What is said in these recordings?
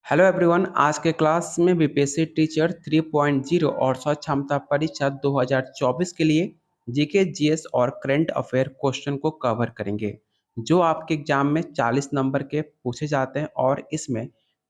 Hello everyone, आज के class में बीपीएससी टीचर 3.0 और स्वच्छ क्षमता परीक्षा 2024 के लिए जीके जीएस और करंट अफेयर क्वेश्चन को कवर करेंगे जो आपके एग्जाम में 40 नंबर के पूछे जाते हैं और इसमें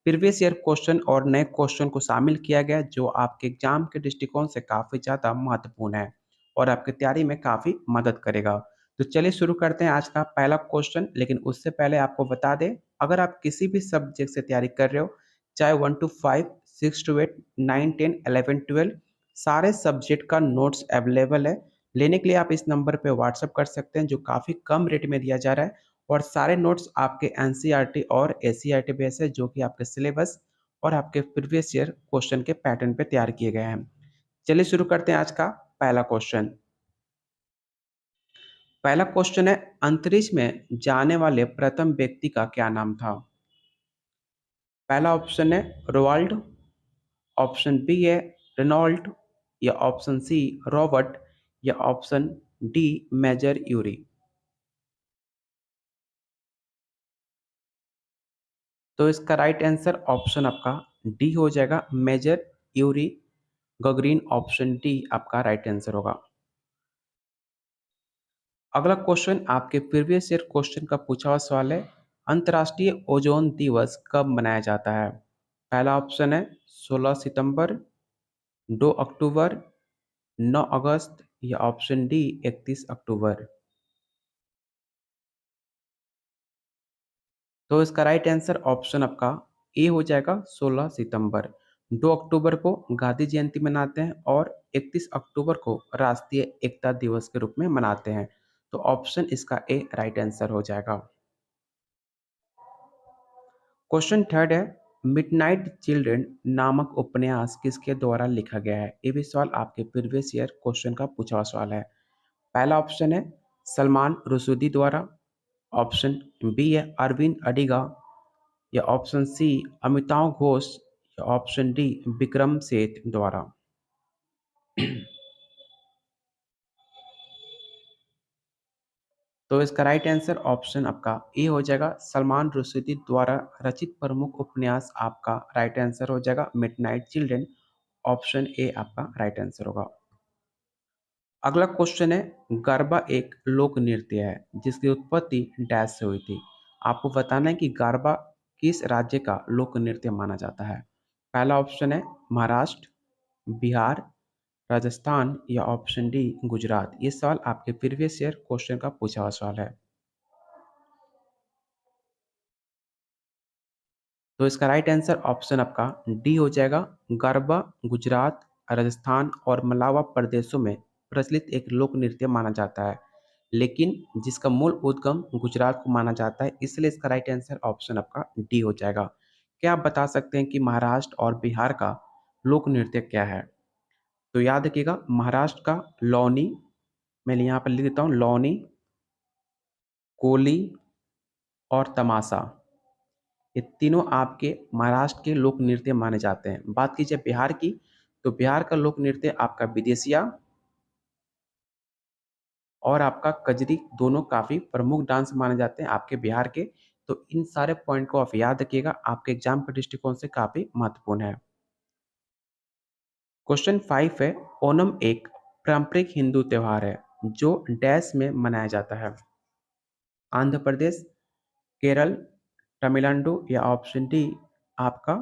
प्रीवियस ईयर क्वेश्चन और नए क्वेश्चन को शामिल किया गया है जो आपके एग्जाम के दृष्टिकोण से काफ़ी ज़्यादा महत्वपूर्ण है और आपकी तैयारी में काफ़ी मदद करेगा। तो चलिए शुरू करते हैं आज का पहला क्वेश्चन। लेकिन उससे पहले आपको बता दें, अगर आप किसी भी सब्जेक्ट से तैयारी कर रहे हो, चाहे 1 to 5, 6 to 8, 9, 10, 11, 12, सारे सब्जेक्ट का नोट्स अवेलेबल है। लेने के लिए आप इस नंबर पे व्हाट्सअप कर सकते हैं जो काफ़ी कम रेट में दिया जा रहा है और सारे नोट्स आपके एनसीईआरटी और एससीईआरटी बेस है जो कि आपके सिलेबस और आपके प्रीवियस ईयर क्वेश्चन के पैटर्न पे तैयार किए गए हैं। चलिए शुरू करते हैं आज का पहला क्वेश्चन। पहला क्वेश्चन है, अंतरिक्ष में जाने वाले प्रथम व्यक्ति का क्या नाम था? पहला ऑप्शन है रोवाल्ड, ऑप्शन बी है रेनॉल्ट, या ऑप्शन सी रॉबर्ट, या ऑप्शन डी मेजर यूरी। तो इसका राइट आंसर ऑप्शन आपका डी हो जाएगा, मेजर यूरी गगरीन। ऑप्शन डी आपका राइट आंसर होगा। अगला क्वेश्चन आपके प्रीवियस ईयर क्वेश्चन का पूछा हुआ सवाल है, अंतर्राष्ट्रीय ओजोन दिवस कब मनाया जाता है? पहला ऑप्शन है 16 सितंबर, 2 अक्टूबर, 9 अगस्त, या ऑप्शन डी 31 अक्टूबर। तो इसका राइट आंसर ऑप्शन आपका ए हो जाएगा, 16 सितंबर। 2 अक्टूबर को गांधी जयंती मनाते हैं और 31 अक्टूबर को राष्ट्रीय एकता दिवस के रूप में मनाते हैं। तो ऑप्शन इसका ए राइट आंसर हो जाएगा। क्वेश्चन थर्ड है, मिडनाइट चिल्ड्रन नामक उपन्यास किसके द्वारा लिखा गया है? ये भी सवाल आपके प्रीवियस ईयर क्वेश्चन का पूछा हुआ सवाल है। पहला ऑप्शन है सलमान रुशदी द्वारा, ऑप्शन बी है अरविंद अडिगा, या ऑप्शन सी अमिताभ घोष, या ऑप्शन डी विक्रम सेठ द्वारा। तो इसका राइट आंसर ऑप्शन आपका ए हो जाएगा, सलमान रुश्दी द्वारा रचित प्रमुख उपन्यास आपका राइट आंसर हो जाएगा मिडनाइट चिल्ड्रन। ऑप्शन ए आपका राइट आंसर होगा। अगला क्वेश्चन है, गरबा एक लोक नृत्य है जिसकी उत्पत्ति डैश से हुई थी। आपको बताना है कि गरबा किस राज्य का लोक नृत्य माना जाता है। पहला ऑप्शन है महाराष्ट्र, बिहार, राजस्थान, या ऑप्शन डी गुजरात। ये सवाल आपके प्रीवियस ईयर क्वेश्चन का पूछा हुआ सवाल है। तो इसका राइट आंसर ऑप्शन आपका डी हो जाएगा, गरबा गुजरात, राजस्थान और मलावा प्रदेशों में प्रचलित एक लोक नृत्य माना जाता है, लेकिन जिसका मूल उद्गम गुजरात को माना जाता है, इसलिए इसका राइट आंसर ऑप्शन आपका डी हो जाएगा। क्या आप बता सकते हैं कि महाराष्ट्र और बिहार का लोक नृत्य क्या है? तो याद रखिएगा, महाराष्ट्र का लौनी, मैं यहाँ पर लिख देता हूँ, लौनी, कोली और तमाशा, ये तीनों आपके महाराष्ट्र के लोक नृत्य माने जाते हैं। बात कीजिए बिहार की, तो बिहार का लोक नृत्य आपका विदेशिया और आपका कजरी, दोनों काफ़ी प्रमुख डांस माने जाते हैं आपके बिहार के। तो इन सारे पॉइंट को आप याद रखिएगा, आपके एग्जाम के दृष्टिकोण से काफ़ी महत्वपूर्ण है। क्वेश्चन 5 है, ओणम एक पारंपरिक हिंदू त्योहार है जो डैश में मनाया जाता है। आंध्र प्रदेश, केरल, तमिलनाडु, या ऑप्शन डी आपका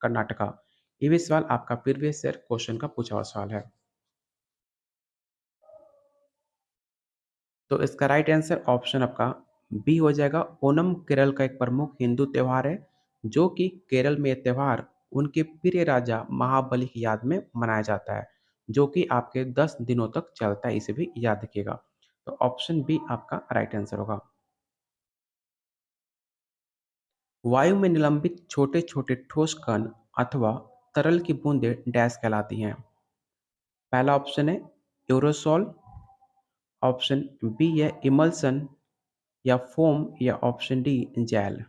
कर्नाटका। ये भी सवाल आपका प्रीवियस ईयर क्वेश्चन का पूछा हुआ सवाल है। तो इसका राइट आंसर ऑप्शन आपका बी हो जाएगा, ओणम केरल का एक प्रमुख हिंदू त्योहार है जो कि केरल में यह त्योहार उनके प्रिय राजा महाबली की याद में मनाया जाता है, जो कि आपके 10 दिनों तक चलता है। इसे भी याद रखिएगा। तो ऑप्शन बी आपका राइट आंसर होगा। वायु में निलंबित छोटे छोटे ठोस कण अथवा तरल की बूंदें डैश कहलाती हैं। पहला ऑप्शन है एरोसॉल, ऑप्शन बी है इमल्सन, या फोम, या ऑप्शन डी जेल।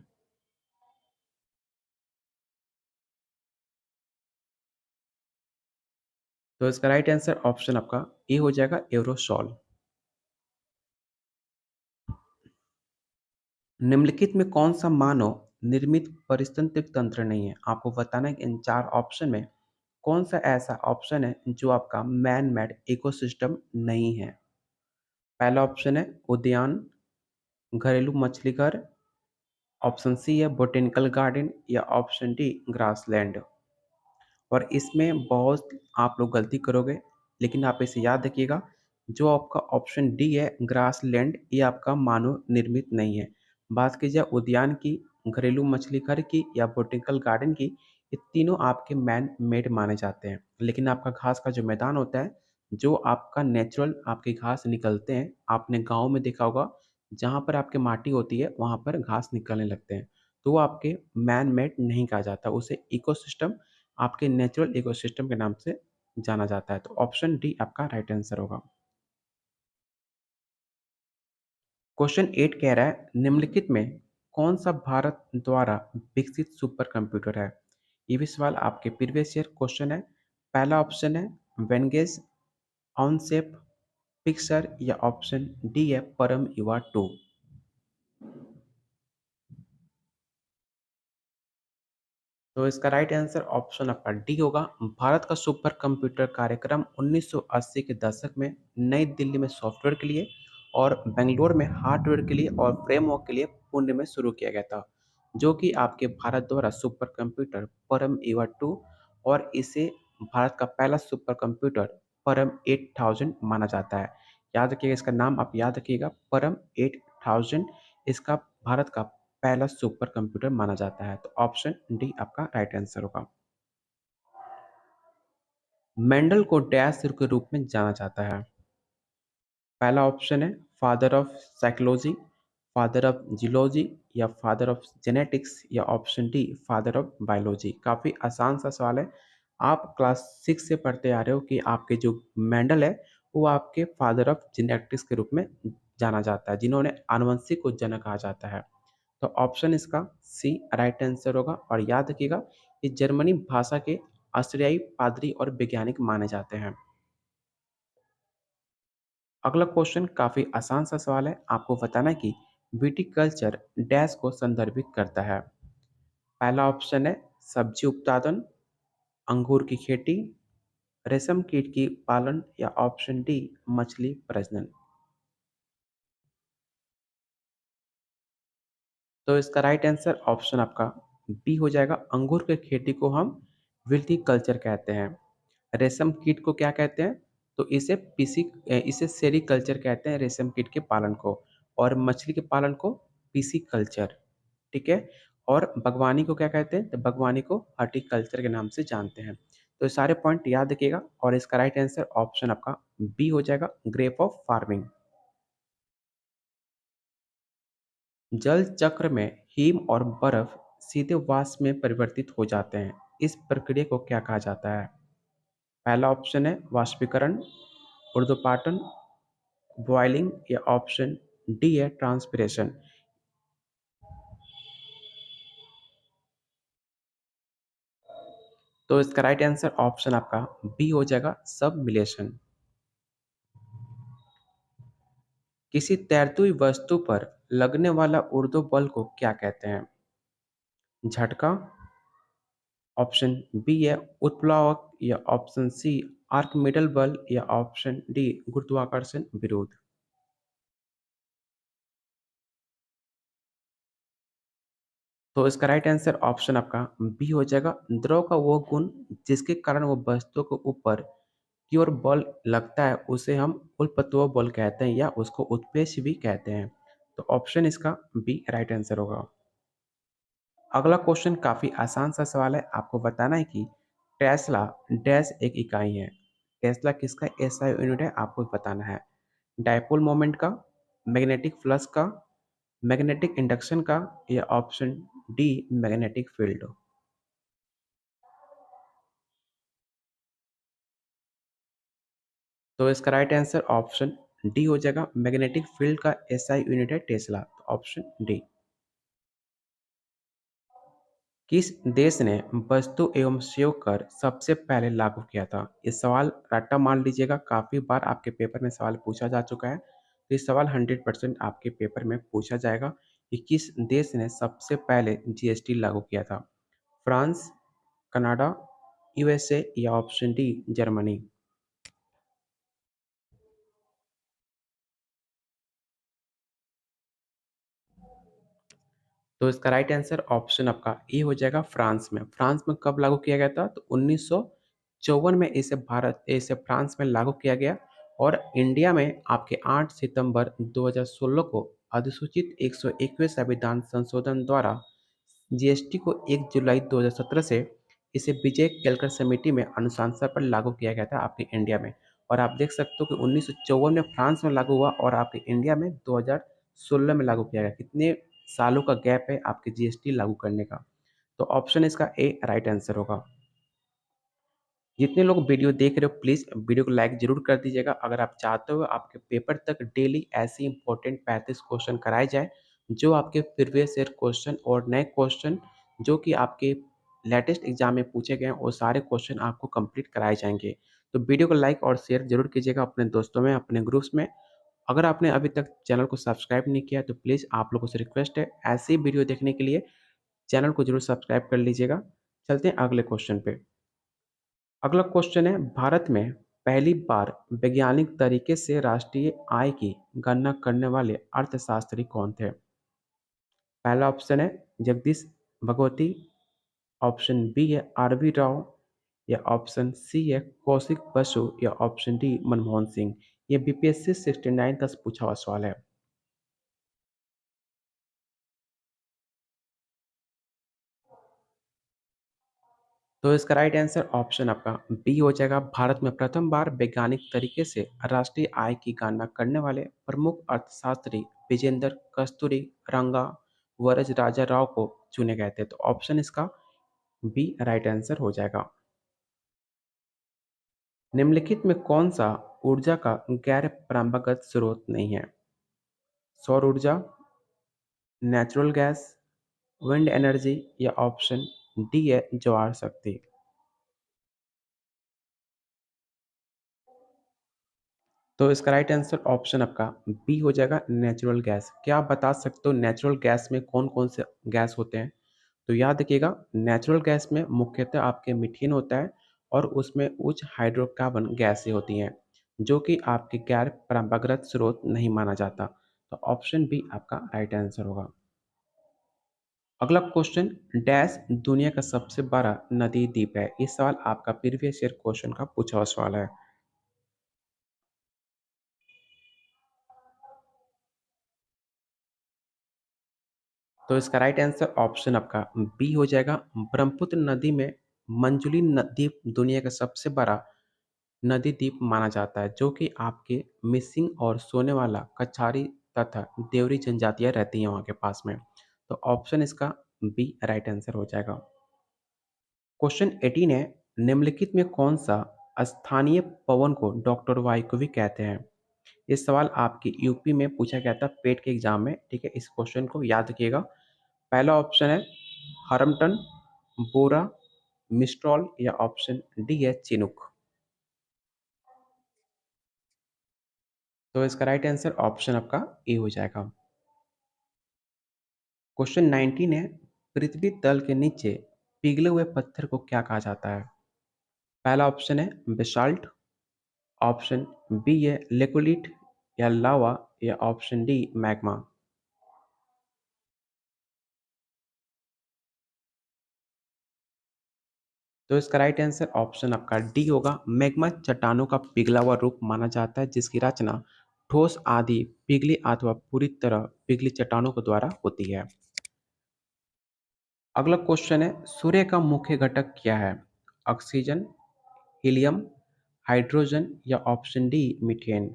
तो इसका राइट आंसर ऑप्शन आपका ए हो जाएगा, एरोसॉल। निम्नलिखित में कौन सा मानव निर्मित पारिस्थितिक तंत्र नहीं है। आपको बताना है कि इन 4 ऑप्शन में कौन-सा ऐसा ऑप्शन है जो आपका मैन मेड इकोसिस्टम नहीं है। पहला ऑप्शन है उद्यान, घरेलू मछली घर, ऑप्शन सी है बॉटेनिकल गार्डन या ऑप्शन डी ग्रासलैंड। और इसमें बहुत आप लोग गलती करोगे, लेकिन आप इसे याद रखिएगा, जो आपका ऑप्शन डी है ग्रासलैंड, ये आपका मानव निर्मित नहीं है। बात की जाए उद्यान की, घरेलू मछली घर की या बॉटेनिकल गार्डन की, ये तीनों आपके मैन मेड माने जाते हैं। लेकिन आपका घास का जो मैदान होता है, जो आपका नेचुरल आपके घास निकलते हैं, आपने गाँव में देखा होगा, जहाँ पर आपकी माटी होती है, वहाँ पर घास निकलने लगते हैं। तो वो आपके मैन मेड नहीं कहा जाता, उसे इकोसिस्टम, आपके नेचुरल इकोसिस्टम के नाम से जाना जाता है। तो ऑप्शन डी आपका राइट आंसर होगा। क्वेश्चन 8 कह रहा है निम्नलिखित में कौन सा भारत द्वारा विकसित सुपर कंप्यूटर है? ये भी सवाल आपके प्रीवियस ईयर क्वेश्चन है। पहला ऑप्शन है वेनगेज, ऑनसेप, पिक्सर या ऑप्शन डी है परम युवा 2। तो इसका राइट आंसर ऑप्शन आपका डी होगा। भारत का सुपर कंप्यूटर कार्यक्रम 1980 के दशक में नई दिल्ली में सॉफ्टवेयर के लिए और बेंगलोर में हार्डवेयर के लिए और फ्रेमवर्क के लिए पुणे में शुरू किया गया था, जो कि आपके भारत द्वारा सुपर कंप्यूटर परम ईवा 2, और इसे भारत का पहला सुपर कंप्यूटर परम 8000 माना जाता है। याद रखिएगा, इसका नाम आप याद रखिएगा, परम 8000 इसका भारत का पहला सुपर कंप्यूटर माना जाता है। तो ऑप्शन डी आपका राइट आंसर होगा। मेंडल को डैश के रूप में जाना जाता है। पहला ऑप्शन है father of psychology, father of geology या फादर ऑफ जेनेटिक्स या option D father of biology. काफ़ी आसान सा सवाल है। आप क्लास 6 से पढ़ते आ रहे हो कि आपके जो मेंडल है, वो आपके फादर ऑफ जेनेटिक्स के रूप में जाना जाता है, जिन्होंने आनुवंशिक को जनक कहा जाता है। तो ऑप्शन इसका सी राइट आंसर होगा। और याद रखिएगा, ये जर्मनी भाषा के आश्रयी पादरी और वैज्ञानिक माने जाते हैं। अगला क्वेश्चन काफ़ी आसान सा सवाल है। आपको बताना है कि विटिकल्चर डैश को संदर्भित करता है। पहला ऑप्शन है सब्जी उत्पादन, अंगूर की खेती, रेशम कीट की पालन या ऑप्शन डी मछली प्रजनन। तो इसका राइट आंसर ऑप्शन आपका बी हो जाएगा। अंगूर की खेती को हम विल्टीकल्चर कहते हैं। रेशम कीट को क्या कहते हैं? तो इसे सेरीकल्चर कहते हैं, रेशम कीट के पालन को। और मछली के पालन को पिसीकल्चर, ठीक है। और बागवानी को क्या कहते हैं? तो बागवानी को हॉर्टिकल्चर के नाम से जानते हैं। तो ये सारे पॉइंट याद रखिएगा और इसका राइट आंसर ऑप्शन आपका बी हो जाएगा, ग्रेप ऑफ फार्मिंग। जल चक्र में हिम और बर्फ सीधे वाष्प में परिवर्तित हो जाते हैं। इस प्रक्रिया को क्या कहा जाता है? पहला ऑप्शन है वाष्पीकरण, ऊर्ध्वपातन, बॉइलिंग या ऑप्शन डी है ट्रांसपिरेशन। तो इसका राइट आंसर ऑप्शन आपका बी हो जाएगा, सबमिलेशन। किसी तैरती हुई वस्तु पर लगने वाला ऊर्ध्व बल को क्या कहते हैं? झटका, ऑप्शन बी है उत्प्लावक या ऑप्शन सी आर्कमिडल बल या ऑप्शन डी गुरुत्वाकर्षण विरोध। तो इसका राइट आंसर ऑप्शन आपका बी हो जाएगा। द्रव का वो गुण जिसके कारण वो वस्तु के ऊपर की ओर बल लगता है, उसे हम उल्पत्व बल कहते हैं या उसको उत्प्रेक्ष भी कहते हैं। तो ऑप्शन इसका बी राइट आंसर होगा। अगला क्वेश्चन काफ़ी आसान सा सवाल है। आपको बताना है कि टेस्ला डैश एक इकाई है। टेस्ला किसका एसआई यूनिट है, आपको बताना है। डायपोल मोमेंट का, मैग्नेटिक फ्लक्स का, मैग्नेटिक इंडक्शन का या ऑप्शन डी मैग्नेटिक फील्ड। तो इसका राइट आंसर ऑप्शन डी हो जाएगा। मैग्नेटिक फील्ड का एसआई यूनिट है टेस्ला। तो ऑप्शन डी। किस देश ने वस्तु एवं सेवा कर सबसे पहले लागू किया था? ये सवाल रट्टा मान लीजिएगा, काफ़ी बार आपके पेपर में सवाल पूछा जा चुका है। तो ये सवाल 100% आपके पेपर में पूछा जाएगा। कि किस देश ने सबसे पहले जीएसटी लागू किया था? फ्रांस, कनाडा, यूएसए या ऑप्शन डी जर्मनी? तो इसका राइट आंसर ऑप्शन आपका ए हो जाएगा फ्रांस में। फ्रांस में कब लागू किया गया था? तो 1954 में इसे फ्रांस में लागू किया गया और इंडिया में आपके 8 सितंबर 2016 को अधिसूचित 121वें संविधान संशोधन द्वारा जीएसटी को 1 जुलाई 2017 से इसे विजय केलकर समिति में अनुशंसा पर लागू किया गया था आपके इंडिया में। और आप देख सकते हो कि 1954 में फ्रांस में लागू हुआ और आपके इंडिया में 2016 में लागू किया गया। कितने सालों का गैप है आपके जीएसटी लागू करने का? तो ऑप्शन इसका ए राइट आंसर होगा। जितने लोग वीडियो देख रहे हो प्लीज़ वीडियो को लाइक ज़रूर कर दीजिएगा। अगर आप चाहते हो आपके पेपर तक डेली ऐसे इंपॉर्टेंट 35 क्वेश्चन कराए जाए जो आपके प्रीवियस ईयर क्वेश्चन और नए क्वेश्चन जो कि आपके लेटेस्ट एग्जाम में पूछे गए हैं वो सारे क्वेश्चन आपको कंप्लीट कराए जाएंगे। तो वीडियो को लाइक और शेयर जरूर कीजिएगा अपने दोस्तों में, अपने ग्रुप्स में। अगर आपने अभी तक चैनल को सब्सक्राइब नहीं किया तो प्लीज़ आप लोगों से रिक्वेस्ट है ऐसी वीडियो देखने के लिए चैनल को जरूर सब्सक्राइब कर लीजिएगा। चलते हैं अगले क्वेश्चन पे। अगला क्वेश्चन है, भारत में पहली बार वैज्ञानिक तरीके से राष्ट्रीय आय की गणना करने वाले अर्थशास्त्री कौन थे? पहला ऑप्शन है जगदीश भगवती, ऑप्शन बी है आर वी राव या ऑप्शन सी है कौशिक बसु या ऑप्शन डी मनमोहन सिंह। ये बीपीएससी 69 का पूछा हुआ सवाल है। तो इसका राइट आंसर ऑप्शन आपका बी हो जाएगा। भारत में प्रथम बार वैज्ञानिक तरीके से राष्ट्रीय आय की गणना करने वाले प्रमुख अर्थशास्त्री विजेंद्र कस्तूरी रंगा वरज राजा राव को चुने गए थे। तो ऑप्शन इसका बी राइट आंसर हो जाएगा। निम्नलिखित में कौन सा ऊर्जा का गैर परंपरागत स्रोत नहीं है? सौर ऊर्जा, नेचुरल गैस, विंड एनर्जी या ऑप्शन डी है ज्वार शक्ति? तो इसका राइट आंसर ऑप्शन आपका बी हो जाएगा नेचुरल गैस। क्या आप बता सकते हो नेचुरल गैस में कौन कौन से गैस होते हैं? तो याद रखिएगा नेचुरल गैस में मुख्यतः आपके मीथेन होता है और उसमें उच्च हाइड्रोकार्बन गैसें होती हैं जो कि आपके गैर परंपरागत स्रोत नहीं माना जाता। तो ऑप्शन बी आपका राइट आंसर होगा। अगला क्वेश्चन, डैश दुनिया का सबसे बड़ा नदी द्वीप है? ये सवाल आपका प्रीवियस ईयर क्वेश्चन का पूछा हुआ सवाल है। तो इसका राइट आंसर ऑप्शन आपका बी हो जाएगा। ब्रह्मपुत्र नदी में मंजुली द्वीप दुनिया का सबसे बड़ा नदी द्वीप माना जाता है जो कि आपके मिसिंग और सोने वाला कछारी तथा देवरी जनजातियां रहती हैं वहाँ के पास में। तो ऑप्शन इसका बी राइट आंसर हो जाएगा। क्वेश्चन 18 है, निम्नलिखित में कौन सा स्थानीय पवन को डॉक्टर वायुकवि कहते हैं? ये सवाल आपकी यूपी में पूछा गया था पेट के एग्जाम में। ठीक है, इस क्वेश्चन को याद रखिएगा। पहला ऑप्शन है हरमटन, बोरा, मिस्ट्रॉल या ऑप्शन डी है चिनुक? तो इसका राइट आंसर ऑप्शन आपका ए हो जाएगा। क्वेश्चन 19 है, पृथ्वी तल के नीचे पिघले हुए पत्थर को क्या कहा जाता है? पहला ऑप्शन है बेसाल्ट, ऑप्शन बी है लेकोलिट या लावा या ऑप्शन डी मैग्मा? तो इसका राइट आंसर ऑप्शन आपका डी होगा। मैग्मा चट्टानों का पिघला हुआ रूप माना जाता है जिसकी रचना ठोस आदि पिघली अथवा पूरी तरह पिघली चट्टानों के द्वारा होती है। अगला क्वेश्चन है, सूर्य का मुख्य घटक क्या है? ऑक्सीजन, हीलियम, हाइड्रोजन या ऑप्शन डी मीथेन?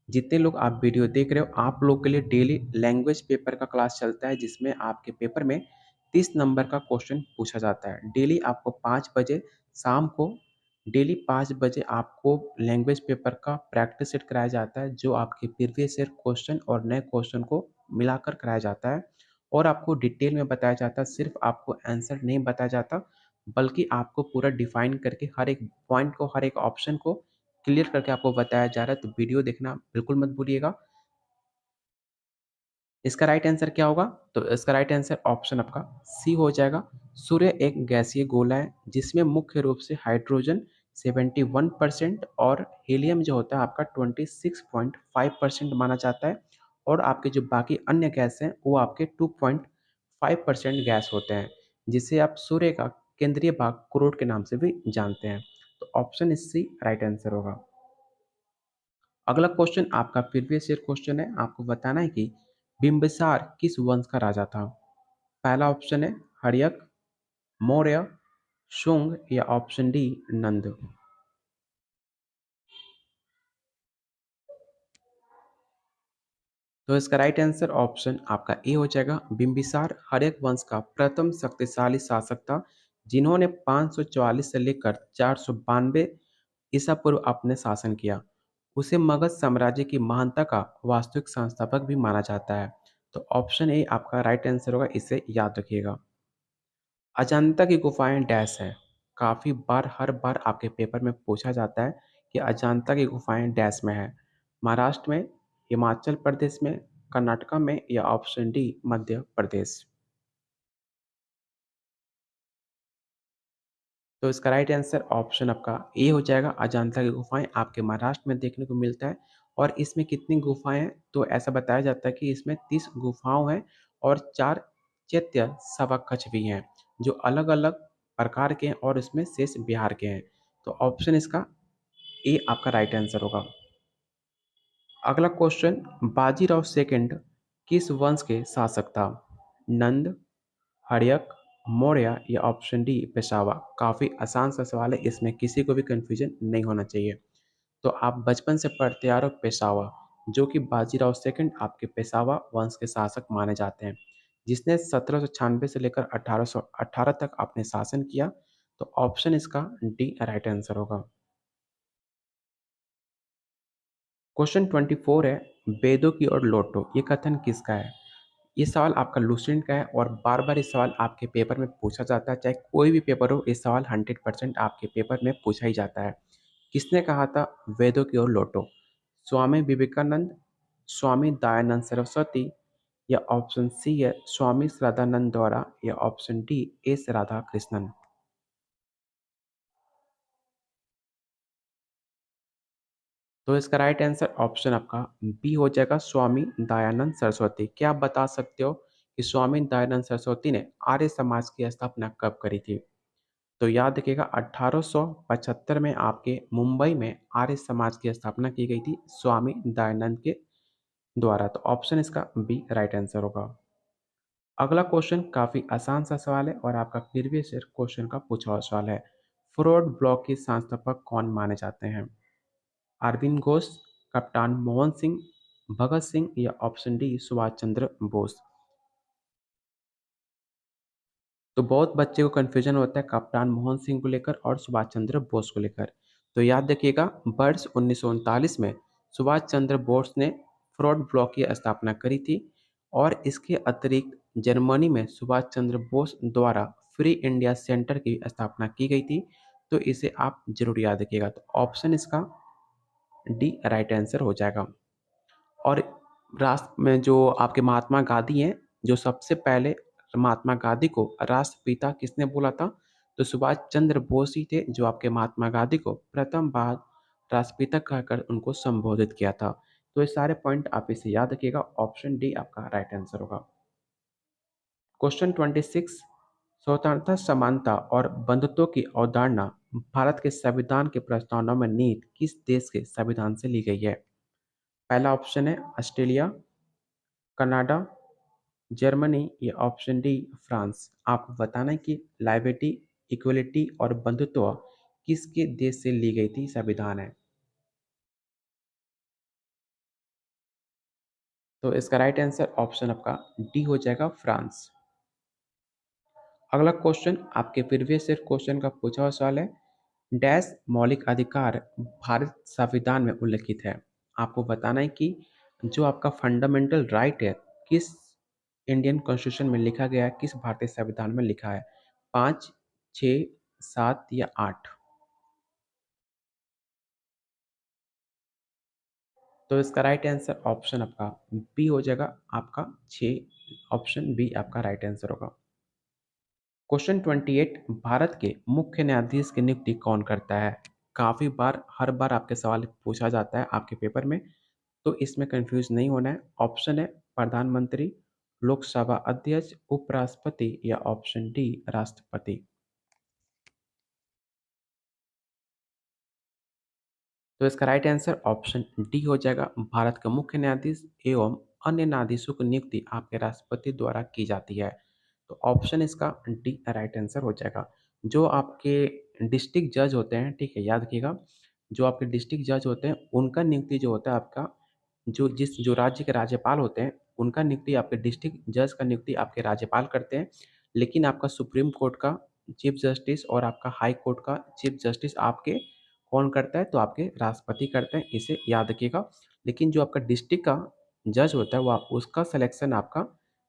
जितने लोग आप वीडियो देख रहे हो आप लोग के लिए डेली लैंग्वेज पेपर का क्लास चलता है जिसमें आपके पेपर में 30 नंबर का क्वेश्चन पूछा जाता है। डेली आपको 5 बजे शाम को डेली 5 बजे आपको लैंग्वेज पेपर का प्रैक्टिस सेट कराया जाता है जो आपके प्रीवियस ईयर क्वेश्चन और नए क्वेश्चन को मिलाकर कराया जाता है और आपको डिटेल में बताया जाता है। सिर्फ आपको आंसर नहीं बताया जाता बल्कि आपको पूरा डिफाइन करके हर एक पॉइंट को हर एक ऑप्शन को क्लियर करके आपको बताया जा रहा है। तो वीडियो देखना बिल्कुल मत भूलिएगा। इसका राइट आंसर क्या होगा? तो इसका राइट आंसर ऑप्शन आपका सी हो जाएगा। सूर्य एक गैसीय गोला है जिसमें मुख्य रूप से हाइड्रोजन 71% और हीलियम जो होता है आपका 26.5% माना जाता है, और आपके जो बाकी अन्य गैस हैं वो आपके 2.5% गैस होते हैं, जिसे आप सूर्य का केंद्रीय भाग कुरोट के नाम से भी जानते हैं। तो ऑप्शन सी राइट आंसर होगा। अगला क्वेश्चन आपका प्रीवियस ईयर क्वेश्चन है। आपको बताना है कि बिंबिसार किस वंश का राजा था? पहला ऑप्शन है हर्यक, मौर्य, शुंग या ऑप्शन डी नंद। तो इसका राइट आंसर ऑप्शन आपका ए हो जाएगा। बिंबिसार हर्यक वंश का प्रथम शक्तिशाली शासक था, जिन्होंने 544 से लेकर 492 ईसा पूर्व अपने शासन किया। उसे मगध साम्राज्य की महानता का वास्तविक संस्थापक भी माना जाता है। तो ऑप्शन ए आपका राइट आंसर होगा, इसे याद रखिएगा। अजंता की गुफाएं डैश है। काफ़ी बार हर बार आपके पेपर में पूछा जाता है कि अजंता की गुफाएं डैश में है। महाराष्ट्र में, हिमाचल प्रदेश में, कर्नाटका में या ऑप्शन डी मध्य प्रदेश। तो इसका राइट आंसर ऑप्शन आपका ए हो जाएगा। अजंता की गुफाएं आपके महाराष्ट्र में देखने को मिलता है। और इसमें कितनी गुफाएं हैं? तो ऐसा बताया जाता है कि इसमें 30 गुफाओं हैं और 4 चैत्य सभाकक्ष भी हैं, जो अलग अलग प्रकार के हैं और इसमें शेष बिहार के हैं। तो ऑप्शन इसका ए आपका राइट आंसर होगा। अगला क्वेश्चन, बाजीराव सेकंड किस वंश के शासक था? नंद, हर्यक, मौर्य या ऑप्शन डी पेशवा। काफ़ी आसान सा सवाल है, इसमें किसी को भी कंफ्यूजन नहीं होना चाहिए। तो आप बचपन से पढ़ते आ रहे हो पेशवा, जो कि बाजीराव सेकंड आपके पेशवा वंश के शासक माने जाते हैं, जिसने 1796 से लेकर 1818 तक अपने शासन किया। तो ऑप्शन इसका डी राइट आंसर होगा। क्वेश्चन 24 है, वेदों की ओर लौटो, ये कथन किसका है? ये सवाल आपका लुसेंट का है और बार बार ये सवाल आपके पेपर में पूछा जाता है। चाहे कोई भी पेपर हो, ये सवाल 100% आपके पेपर में पूछा ही जाता है। किसने कहा था वेदों की ओर लौटो? स्वामी विवेकानंद, स्वामी दयानंद सरस्वती या ऑप्शन सी है स्वामी श्रद्धानंद द्वारा या option D S Radha Krishnan. तो इसका राइट आंसर ऑप्शन आपका बी हो जाएगा, स्वामी दयानंद सरस्वती। क्या आप बता सकते हो कि स्वामी दयानंद सरस्वती ने आर्य समाज की स्थापना कब करी थी? तो याद रखिएगा 1875 में आपके मुंबई में आर्य समाज की स्थापना की गई थी स्वामी दयानंद के द्वारा। तो ऑप्शन इसका बी राइट आंसर होगा। अगला क्वेश्चन काफी आसान सा सवाल है और आपका प्रीवियस ईयर क्वेश्चन का पूछा हुआ सवाल है। फॉरवर्ड ब्लॉक के संस्थापक कौन माने जाते हैं? अरविंद घोष, कप्तान मोहन सिंह, भगत सिंह या ऑप्शन डी सुभाष चंद्र बोस। तो बहुत बच्चे को कन्फ्यूजन होता है कप्तान मोहन सिंह को लेकर और सुभाष चंद्र बोस को लेकर। तो याद रखिएगा वर्ष 1939 में सुभाष चंद्र बोस ने फ्रॉड ब्लॉक की स्थापना करी थी, और इसके अतिरिक्त जर्मनी में सुभाष चंद्र बोस द्वारा फ्री इंडिया सेंटर की स्थापना की गई थी। तो इसे आप जरूर याद रखिएगा। तो ऑप्शन इसका डी राइट आंसर हो जाएगा। और राष्ट्र में जो आपके महात्मा गांधी हैं, जो सबसे पहले महात्मा गांधी को राष्ट्रपिता किसने बोला था? तो सुभाष चंद्र बोस ही थे, जो आपके महात्मा गांधी को प्रथम बार राष्ट्रपिता कहकर उनको संबोधित किया था। तो ये सारे पॉइंट आप इसे याद रखिएगा। ऑप्शन डी आपका राइट आंसर होगा। क्वेश्चन 26, स्वतंत्रता, समानता और बंधुत्व की अवधारणा भारत के संविधान के प्रस्तावना में नींव किस देश के संविधान से ली गई है? पहला ऑप्शन है ऑस्ट्रेलिया, कनाडा, जर्मनी या ऑप्शन डी फ्रांस। आपको बताना है कि लाइबर्टी, इक्वलिटी और बंधुत्व किसके देश से ली गई थी संविधान है? तो इसका राइट आंसर ऑप्शन आपका डी हो जाएगा, फ्रांस। अगला क्वेश्चन आपके प्रीवियस ईयर क्वेश्चन का पूछा हुआ सवाल है। डैश मौलिक अधिकार भारत संविधान में उल्लिखित है? आपको बताना है कि जो आपका फंडामेंटल राइट है किस इंडियन कॉन्स्टिट्यूशन में लिखा गया है, किस भारतीय संविधान में लिखा है? 5, 6, 7 या 8? तो इसका राइट आंसर ऑप्शन आपका बी हो जाएगा। आपका 6 ऑप्शन बी आपका राइट आंसर होगा। क्वेश्चन 28, भारत के मुख्य न्यायाधीश की नियुक्ति कौन करता है? काफ़ी बार हर बार आपके सवाल पूछा जाता है आपके पेपर में, तो इसमें कंफ्यूज नहीं होना है। ऑप्शन है प्रधानमंत्री, लोकसभा अध्यक्ष, उपराष्ट्रपति या ऑप्शन डी राष्ट्रपति। तो इसका राइट आंसर ऑप्शन डी हो जाएगा। भारत का मुख्य न्यायाधीश एवं अन्य न्यायाधीशों की नियुक्ति आपके राष्ट्रपति द्वारा की जाती है। तो ऑप्शन इसका डी राइट आंसर हो जाएगा। जो आपके डिस्ट्रिक्ट जज होते हैं, ठीक है, याद रखिएगा, जो आपके डिस्ट्रिक्ट जज होते हैं उनका नियुक्ति जो होता है आपका, जो राज्य के राज्यपाल होते हैं उनका नियुक्ति आपके डिस्ट्रिक्ट जज का नियुक्ति आपके राज्यपाल करते हैं। लेकिन आपका सुप्रीम कोर्ट का चीफ जस्टिस और आपका हाई कोर्ट का चीफ जस्टिस आपके कौन करता है? तो आपके राष्ट्रपति करते हैं, इसे याद रखिएगा। लेकिन जो आपका डिस्ट्रिक्ट का जज होता है वो उसका सिलेक्शन आपका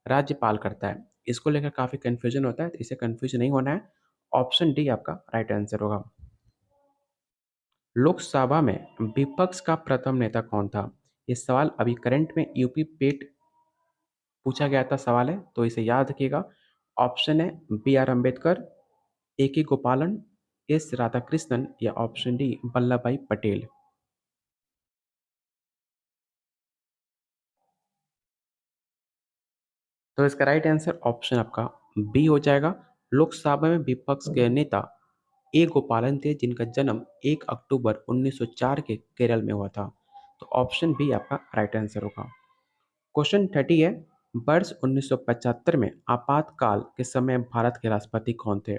राज्यपाल करता है। इसको लेकर काफ़ी कन्फ्यूजन होता है, तो इसे कन्फ्यूज नहीं होना है। ऑप्शन डी आपका राइट आंसर होगा। लोकसभा में विपक्ष का प्रथम नेता कौन था? ये सवाल अभी करंट में यूपी पेट पूछा गया था सवाल है, तो इसे याद रखिएगा। ऑप्शन है बी आर अम्बेडकर, ए के गोपालन, एस राधाकृष्णन या ऑप्शन डी वल्लभ भाई पटेल। तो इसका राइट आंसर ऑप्शन आपका बी हो जाएगा। लोकसभा में विपक्ष के नेता ए गोपालन थे, जिनका जन्म 1 अक्टूबर 1904 के केरल में हुआ था। तो ऑप्शन बी आपका राइट आंसर होगा। क्वेश्चन 30 है, वर्ष 1975 में आपातकाल के समय भारत के राष्ट्रपति कौन थे?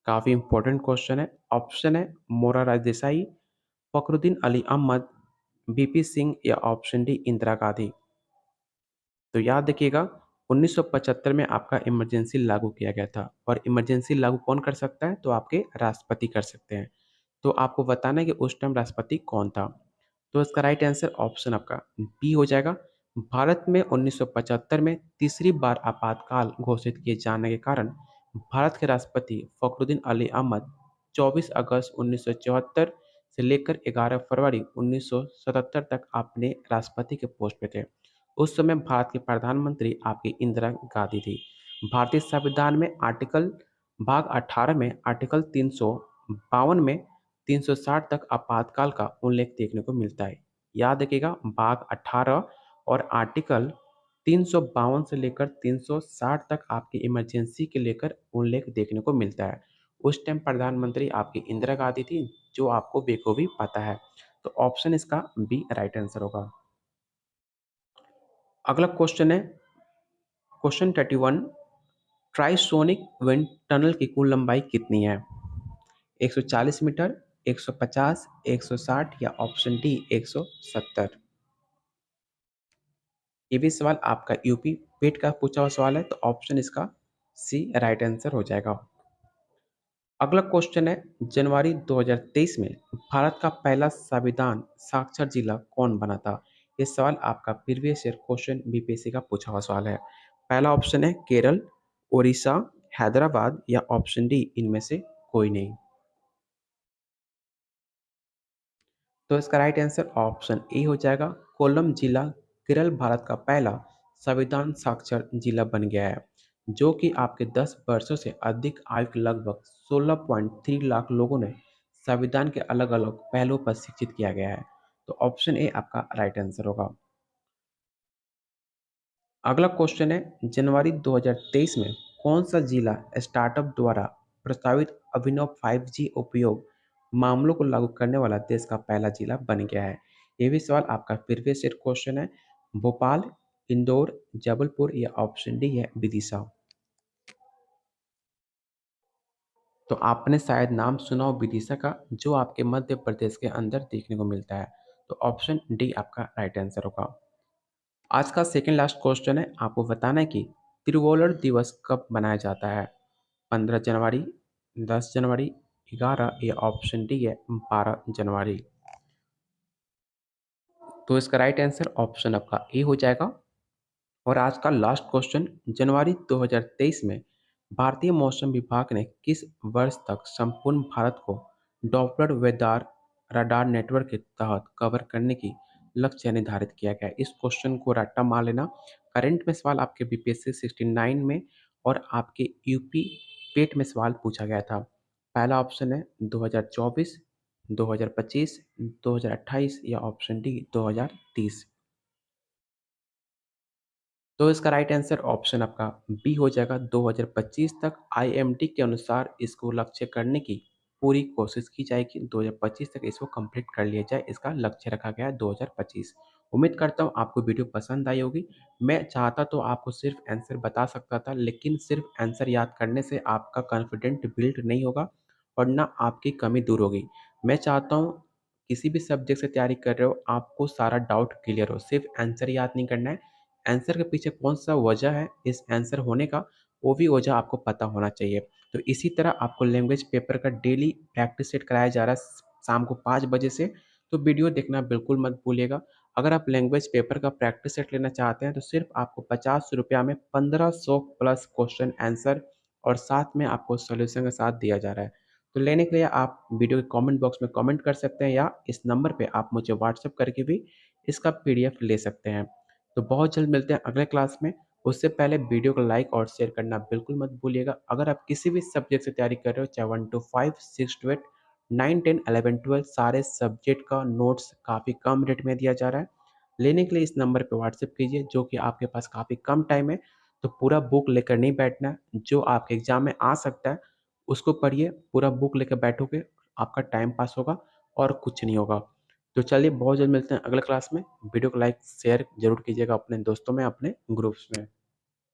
काफी इंपॉर्टेंट क्वेश्चन है। ऑप्शन है मोरारजी देसाई, फखरुद्दीन अली अहमद, बीपी सिंह या ऑप्शन डी इंदिरा गांधी। तो याद रखिएगा, 1975 में आपका इमरजेंसी लागू किया गया था, और इमरजेंसी लागू कौन कर सकता है? तो आपके राष्ट्रपति कर सकते हैं। तो आपको बताना है कि उस टाइम राष्ट्रपति कौन था। तो इसका राइट आंसर ऑप्शन आपका बी हो जाएगा। भारत में 1975 में तीसरी बार आपातकाल घोषित किए जाने के कारण भारत के राष्ट्रपति फखरुद्दीन अली अहमद 24 अगस्त 1974 से लेकर 11 फरवरी 1977 तक अपने राष्ट्रपति के पोस्ट पे थे। उस समय भारत के प्रधानमंत्री आपकी इंदिरा गांधी थी। भारतीय संविधान में आर्टिकल भाग 18 में आर्टिकल 352 में 360 तक आपातकाल का उल्लेख देखने को मिलता है। याद रखिएगा, भाग 18 और आर्टिकल 352 से लेकर 360 तक आपकी इमरजेंसी के लेकर उल्लेख देखने को मिलता है। उस टाइम प्रधानमंत्री आपकी इंदिरा गांधी थी, जो आपको बेखूबी पता है। तो ऑप्शन इसका बी राइट आंसर होगा। अगला क्वेश्चन है क्वेश्चन 31, ट्राइसोनिक विंड टनल की कुल लंबाई कितनी है? 140 मीटर, 150, 160 या ऑप्शन डी 170। ये भी सवाल आपका यूपी पेट का पूछा हुआ सवाल है, तो ऑप्शन इसका सी राइट आंसर हो जाएगा। अगला क्वेश्चन है, जनवरी 2023 में भारत का पहला संविधान साक्षर जिला कौन बना था? ये सवाल आपका प्रीवियस ईयर क्वेश्चन बीपीएससी का पूछा हुआ सवाल है। पहला ऑप्शन है केरल, उड़ीसा, हैदराबाद या ऑप्शन डी इनमें से कोई नहीं। तो इसका राइट आंसर ऑप्शन ए हो जाएगा। कोल्लम जिला केरल भारत का पहला संविधान साक्षर जिला बन गया है, जो कि आपके 10 वर्षों से अधिक आयु के लगभग 16.3 लाख लोगों ने संविधान के अलग अलग पहलुओं पर शिक्षित किया गया है। तो ऑप्शन ए आपका राइट आंसर होगा। अगला क्वेश्चन है, जनवरी 2023 में कौन सा जिला स्टार्टअप द्वारा प्रस्तावित अभिनव 5G उपयोग मामलों को लागू करने वाला देश का पहला जिला बन गया है? ये भी सवाल आपका प्रीवियस ईयर क्वेश्चन है। भोपाल, इंदौर, जबलपुर या ऑप्शन डी है विदिशा। तो आपने शायद नाम सुना हो विदिशा का, जो आपके मध्य प्रदेश के अंदर देखने को मिलता है। तो ऑप्शन डी आपका राइट आंसर होगा। आज का सेकंड लास्ट क्वेश्चन है, आपको बताना है कि तिरुवोलर दिवस कब मनाया जाता है? 15 जनवरी, 10 जनवरी, 11 या ऑप्शन डी है 12 जनवरी। तो इसका राइट आंसर ऑप्शन आपका ए हो जाएगा। और आज का लास्ट क्वेश्चन, जनवरी 2023 में भारतीय मौसम विभाग ने किस वर्ष तक संपूर्ण भारत को डॉपलर वेदार रडार नेटवर्क के तहत कवर करने की लक्ष्य निर्धारित किया गया है। इस क्वेश्चन को रट्टा मार लेना। करंट में सवाल आपके बीपीएससी 69 में और आपके यूपी पेट में सवाल पूछा गया था। पहला ऑप्शन है 2024, 2025, 2028 या ऑप्शन डी 2030। तो इसका राइट आंसर ऑप्शन आपका बी हो जाएगा। 2025 तक आईएमडी के अनुसार इसको लक्ष्य करने की पूरी कोशिश की जाएगी। 2025 तक इसको कंप्लीट कर लिया जाए, इसका लक्ष्य रखा गया है 2025। उम्मीद करता हूँ आपको वीडियो पसंद आई होगी। मैं चाहता तो आपको सिर्फ आंसर बता सकता था, लेकिन सिर्फ आंसर याद करने से आपका कॉन्फिडेंट बिल्ड नहीं होगा और ना आपकी कमी दूर होगी। मैं चाहता हूँ किसी भी सब्जेक्ट से तैयारी कर रहे हो, आपको सारा डाउट क्लियर हो। सिर्फ आंसर याद नहीं करना है, आंसर के पीछे कौन-सा वजह है इस आंसर होने का, वो भी वजह आपको पता होना चाहिए। तो इसी तरह आपको लैंग्वेज पेपर का डेली प्रैक्टिस सेट कराया जा रहा है शाम को 5 बजे से, तो वीडियो देखना बिल्कुल मत भूलिएगा। अगर आप लैंग्वेज पेपर का प्रैक्टिस सेट लेना चाहते हैं, तो सिर्फ आपको ₹50 में 1500 प्लस क्वेश्चन आंसर और साथ में आपको सॉल्यूशन के साथ दिया जा रहा है। तो लेने के लिए आप वीडियो के कमेंट बॉक्स में कमेंट कर सकते हैं या इस नंबर पे आप मुझे व्हाट्सएप करके भी इसका पीडीएफ ले सकते हैं। तो बहुत जल्द मिलते हैं अगले क्लास में। उससे पहले वीडियो को लाइक और शेयर करना बिल्कुल मत भूलिएगा। अगर आप किसी भी सब्जेक्ट से तैयारी कर रहे हो, चाहे 1 टू 5, 6 टू 8, 9, 10, 11, 12 सारे सब्जेक्ट का नोट्स काफ़ी कम रेट में दिया जा रहा है। लेने के लिए इस नंबर पे व्हाट्सएप कीजिए, जो कि आपके पास काफ़ी कम टाइम है। तो पूरा बुक लेकर नहीं बैठना है, जो आपके एग्ज़ाम में आ सकता है उसको पढ़िए। पूरा बुक लेकर बैठोगे, आपका टाइम पास होगा और कुछ नहीं होगा। तो चलिए बहुत जल्द मिलते हैं अगले क्लास में। वीडियो को लाइक शेयर ज़रूर कीजिएगा अपने दोस्तों में, अपने ग्रुप्स में।